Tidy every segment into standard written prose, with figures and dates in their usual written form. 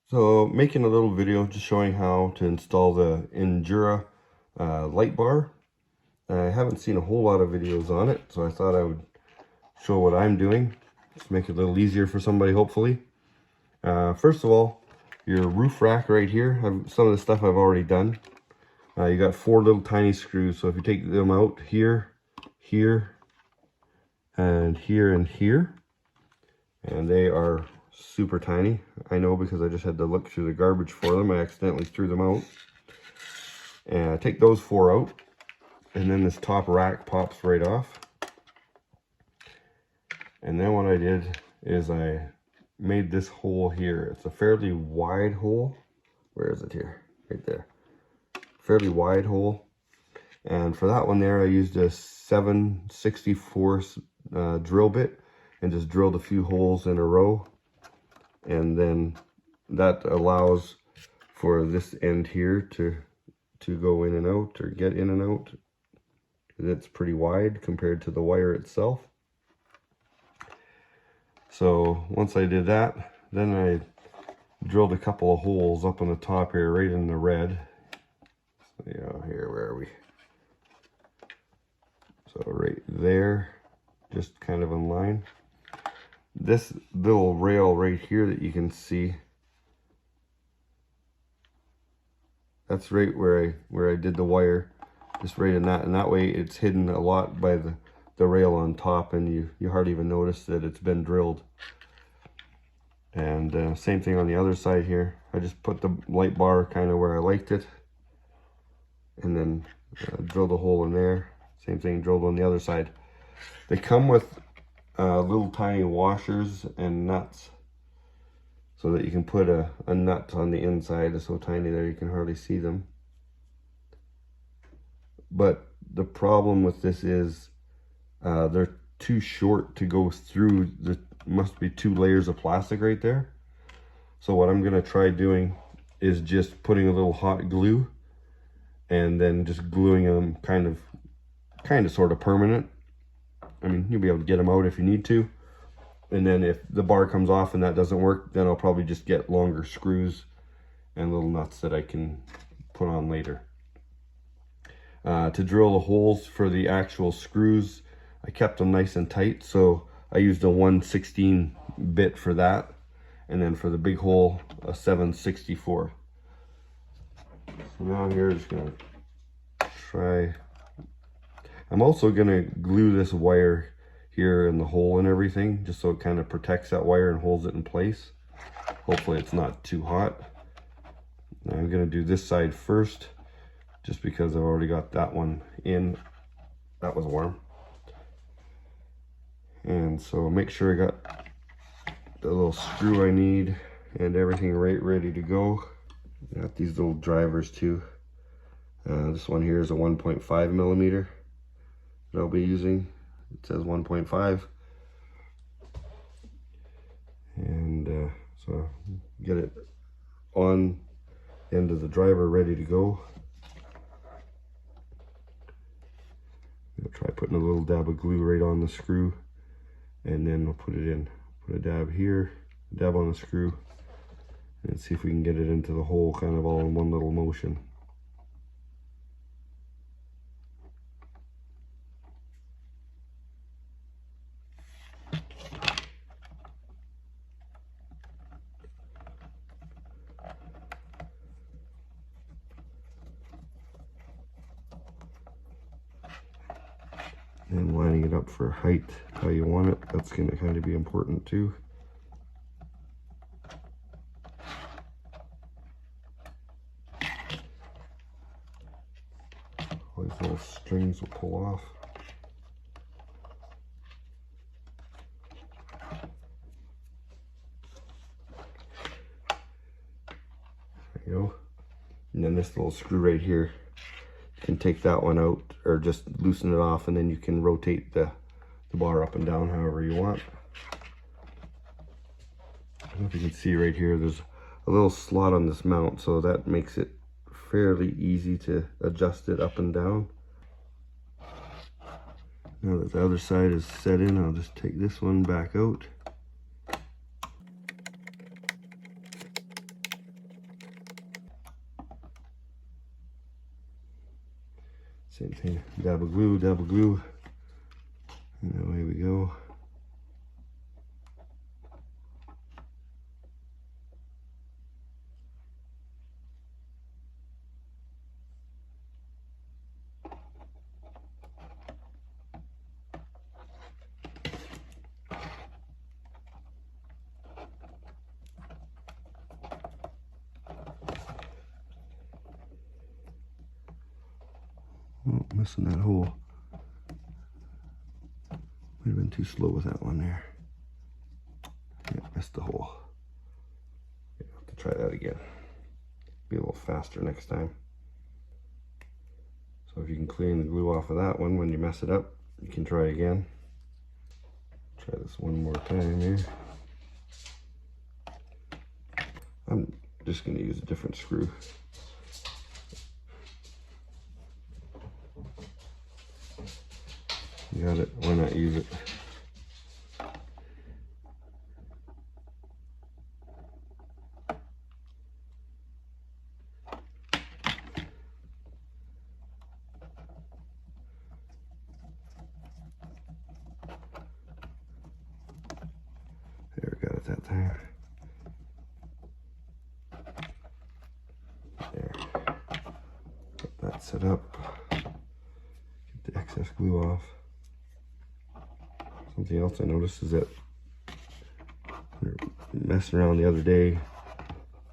So making a little video just showing how to install the Injora light bar. I haven't seen a whole lot of videos on it, so I thought I would show what I'm doing. Just make it a little easier for somebody, hopefully. First of all, your roof rack right here, some of the stuff I've already done. You got 4 little tiny screws, so if you take them out here, here, and here, and here, and they are super tiny. I know because I just had to look through the garbage for them. I accidentally threw them out. And I take those 4 out, and then this top rack pops right off. And then what I did is I made this hole here. It's a fairly wide hole. Where is it here? Right there. Fairly wide hole. And for that one there, I used a 7/64 drill bit and just drilled a few holes in a row. And then that allows for this end here to go in and out, or get in and out. It's pretty wide compared to the wire itself. So once I did that, then I drilled a couple of holes up on the top here, right in the red. So, here, where are we? So right there, just kind of in line. This little rail right here that you can see, that's right where I did the wire, just right in that, and that way it's hidden a lot by the rail on top, and you hardly even notice that it's been drilled. And same thing on the other side here. I just put the light bar kind of where I liked it, and then drilled a hole in there. Same thing, drilled on the other side. They come with little tiny washers and nuts, so that you can put a nut on the inside. It's so tiny there you can hardly see them. But the problem with this is they're too short to go through. There must be 2 layers of plastic right there. So what I'm gonna try doing is just putting a little hot glue and then just gluing them kind of sort of permanent. I mean, you'll be able to get them out if you need to. And then if the bar comes off and that doesn't work, then I'll probably just get longer screws and little nuts that I can put on later. To drill the holes for the actual screws, I kept them nice and tight, so I used a 1/16 bit for that, and then for the big hole, a 7/64. So now I'm here just gonna try. I'm also gonna glue this wire here in the hole and everything, just so it kind of protects that wire and holds it in place. Hopefully it's not too hot. Now I'm gonna do this side first, just because I've already got that one in. That was warm. And so make sure I got the little screw I need and everything right ready to go. Got these little drivers too. This one here is a 1.5 millimeter that I'll be using. It says 1.5. And so get it on the end of the driver ready to go. I'll try putting a little dab of glue right on the screw, and then we'll put it in. Put a dab here, dab on the screw, and see if we can get it into the hole kind of all in one little motion. And lining it up for height how you want it, that's going to kind of be important too. All these little strings will pull off. There you go. And then this little screw right here, you can take that one out or just loosen it off, and then you can rotate the bar up and down however you want. I don't know if you can see right here, there's a little slot on this mount, so that makes it fairly easy to adjust it up and down. Now that the other side is set in, I'll just take this one back out. Okay, dab of glue, and away we go. Oh, missing that hole. Might have been too slow with that one there. Yeah, missed the hole. Yeah, have to try that again. Be a little faster next time. So if you can clean the glue off of that one when you mess it up, you can try again. Try this one more time here. I'm just going to use a different screw. You got it, why not use it? There, got it that time. There. Get that set up. Get the excess glue off. Something else I noticed is that we were messing around the other day.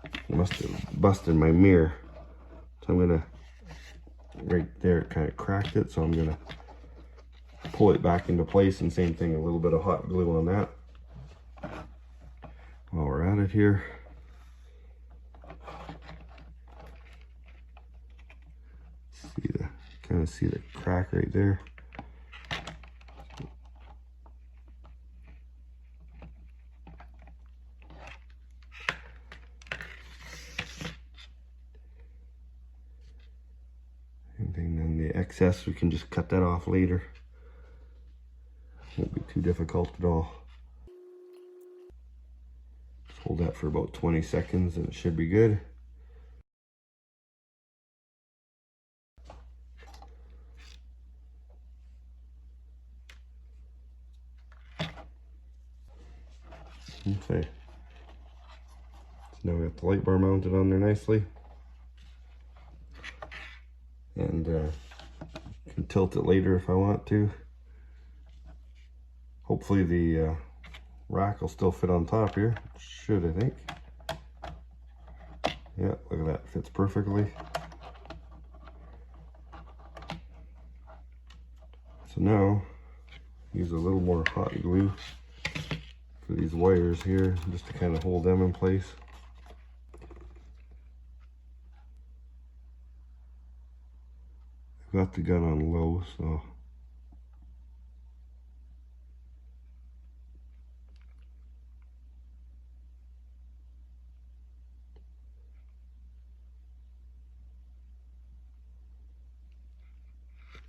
I must have busted my mirror. So I'm gonna, right there it kind of cracked it, so I'm gonna pull it back into place, and same thing, a little bit of hot glue on that. While we're at it here, kind of see the crack right there. And then the excess, we can just cut that off later. Won't be too difficult at all. Just hold that for about 20 seconds and it should be good. Okay. So now we have the light bar mounted on there nicely. And can tilt it later if I want to. Hopefully the rack will still fit on top here. Should, I think. Yeah, look at that, fits perfectly. So now, use a little more hot glue for these wires here, just to kind of hold them in place. I've got the gun on low, so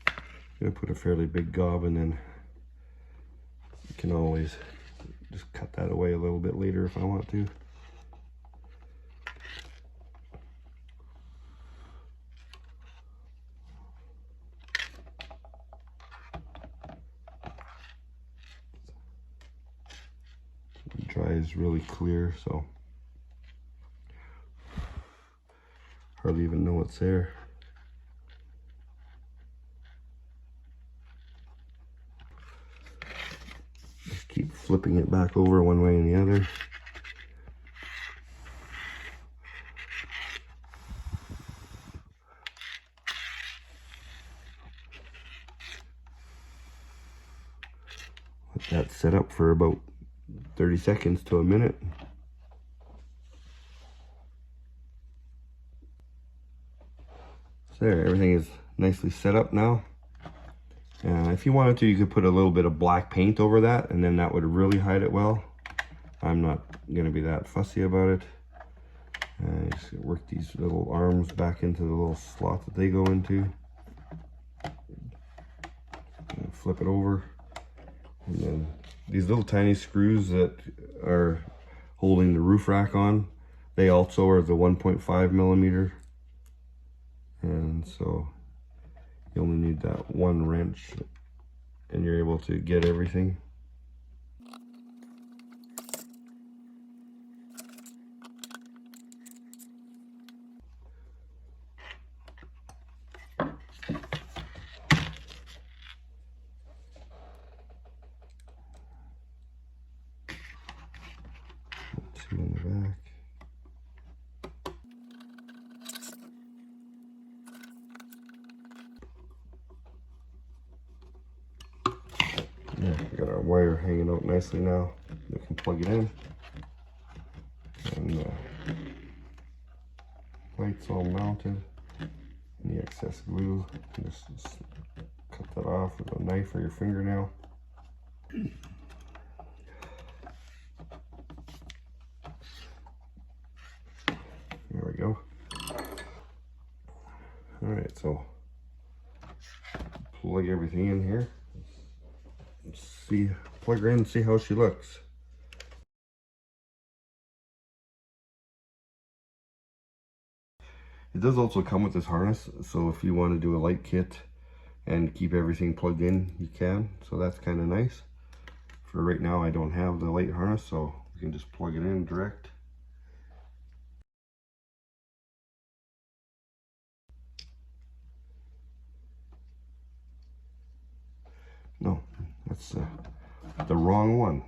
I'm gonna put a fairly big gob, and then you can always just cut that away a little bit later if I want to. It dries really clear, so hardly even know it's there. Just keep flipping it back over one way and the other. Let that set up for about 30 seconds to a minute. So there, everything is nicely set up now. If you wanted to, you could put a little bit of black paint over that, and then that would really hide it well. I'm not going to be that fussy about it. Just work these little arms back into the little slot that they go into. And flip it over. And then these little tiny screws that are holding the roof rack on, they also are the 1.5 millimeter. And so You only need that one wrench and you're able to get everything. Two in the back. Yeah, we got our wire hanging out nicely now. We can plug it in. And lights all mounted. Any excess glue, just cut that off with a knife or your fingernail. There we go. Alright, so plug everything in here. See, plug her in and see how she looks. It does also come with this harness, so if you want to do a light kit and keep everything plugged in, you can. So that's kind of nice. For right now, I don't have the light harness, so you can just plug it in direct. No, that's the wrong one.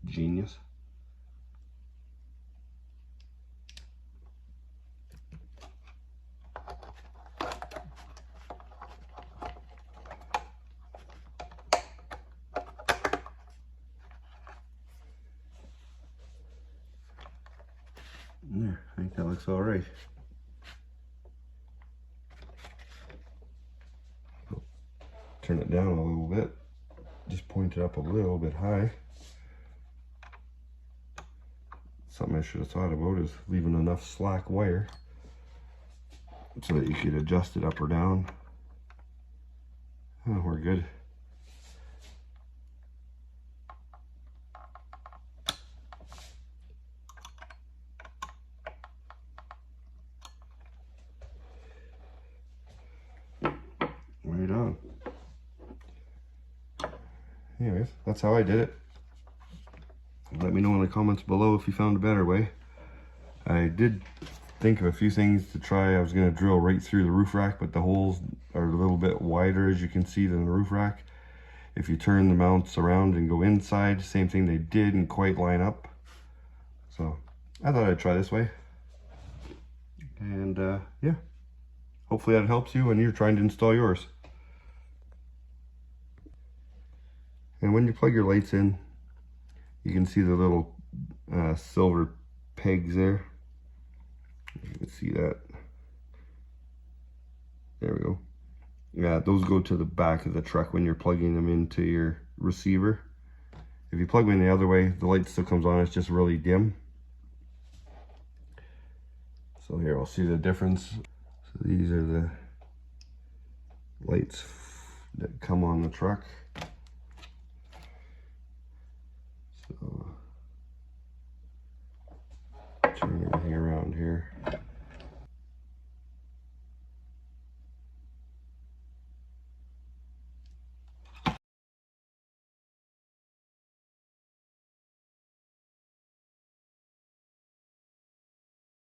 Genius. There, I think that looks all right. Turn it down a little bit. Just point it up a little bit high. Something I should have thought about is leaving enough slack wire so that you could adjust it up or down. Oh, we're good. Right on. Anyways, that's how I did it. Let me know in the comments below if you found a better way. I did think of a few things to try. I was going to drill right through the roof rack, but the holes are a little bit wider, as you can see, than the roof rack. If you turn the mounts around and go inside, same thing, they didn't quite line up. So I thought I'd try this way. And yeah, hopefully that helps you when you're trying to install yours. And when you plug your lights in, you can see the little silver pegs there. You can see that. There we go. Yeah, those go to the back of the truck when you're plugging them into your receiver. If you plug them in the other way, the light still comes on, it's just really dim. So here, I'll see the difference. So these are the lights that come on the truck.